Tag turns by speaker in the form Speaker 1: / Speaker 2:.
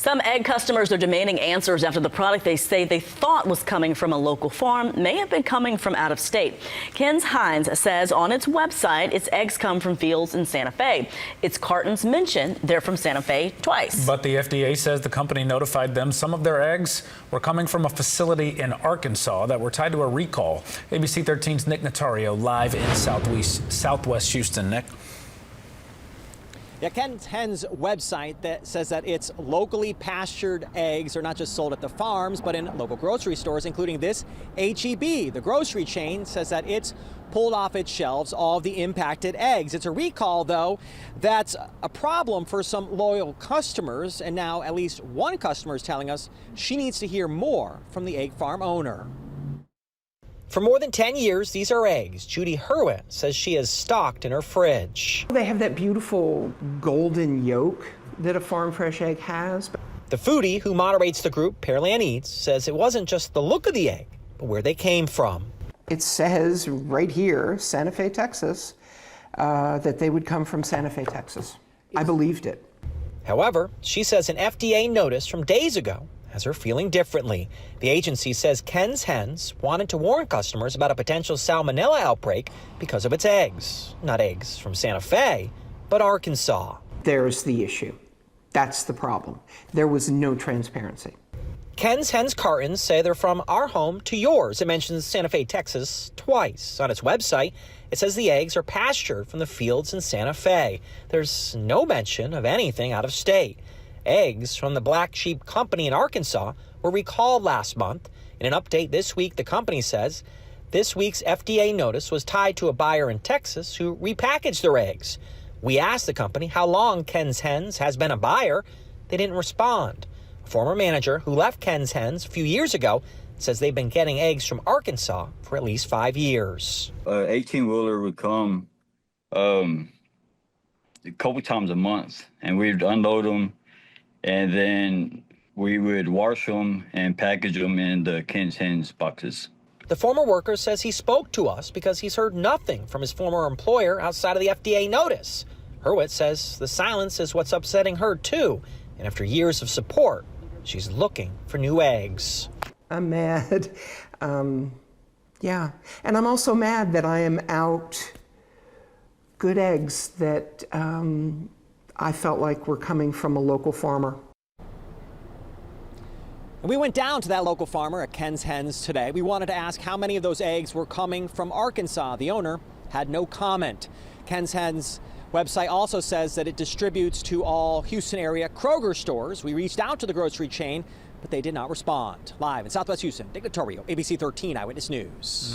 Speaker 1: Some egg customers are demanding answers after the product they say they thought was coming from a local farm may have been coming from out of state. Kenz Henz says on its website its eggs come from fields in Santa Fe. Its cartons mention they're from Santa Fe twice.
Speaker 2: But the FDA says the company notified them some of their eggs were coming from a facility in Arkansas that were tied to a recall. ABC 13's Nick Notario live in Southwest Houston. Nick.
Speaker 3: Yeah, Kenz Henz website that says that its locally pastured eggs are not just sold at the farms, but in local grocery stores, including this H-E-B. The grocery chain says that it's pulled off its shelves all of the impacted eggs. It's a recall, though, that's a problem for some loyal customers. And now at least one customer is telling us she needs to hear more from the egg farm owner. For more than 10 years, these are eggs Judy Hurwitz says she has stocked in her fridge.
Speaker 4: They have that beautiful golden yolk that a farm fresh egg has.
Speaker 3: The foodie who moderates the group, Pearland Eats, says it wasn't just the look of the egg, but where they came from.
Speaker 4: It says right here, Santa Fe, Texas, that they would come from Santa Fe, Texas. I believed it.
Speaker 3: However, she says an FDA notice from days ago has her feeling differently. The agency says Kenz Henz wanted to warn customers about a potential salmonella outbreak because of its eggs. Not eggs from Santa Fe, but Arkansas.
Speaker 4: There's the issue. That's the problem. There was no transparency.
Speaker 3: Kenz Henz cartons say they're from our home to yours. It mentions Santa Fe, Texas twice. On its website, it says the eggs are pastured from the fields in Santa Fe. There's no mention of anything out of state. Eggs from the Black Sheep Company in Arkansas were recalled last month. In an update this week, the company says this week's FDA notice was tied to a buyer in Texas who repackaged their eggs. We asked the company how long Kenz Henz has been a buyer. They didn't respond. A former manager who left Kenz Henz a few years ago says they've been getting eggs from Arkansas for at least 5 years.
Speaker 5: 18-wheeler would come a couple times a month, and we'd unload them. And then we would wash them and package them in the Kenz Henz boxes.
Speaker 3: The former worker says he spoke to us because he's heard nothing from his former employer outside of the FDA notice. Hurwitz says the silence is what's upsetting her, too. And after years of support, she's looking for new eggs.
Speaker 4: I'm mad. Yeah. And I'm also mad that I am out good eggs that I felt like were coming from a local farmer.
Speaker 3: We went down to that local farmer at Kenz Henz today. We wanted to ask how many of those eggs were coming from Arkansas. The owner had no comment. Kenz Henz website also says that it distributes to all Houston area Kroger stores. We reached out to the grocery chain, but they did not respond. Live in Southwest Houston, Nick Notario, ABC 13 Eyewitness News.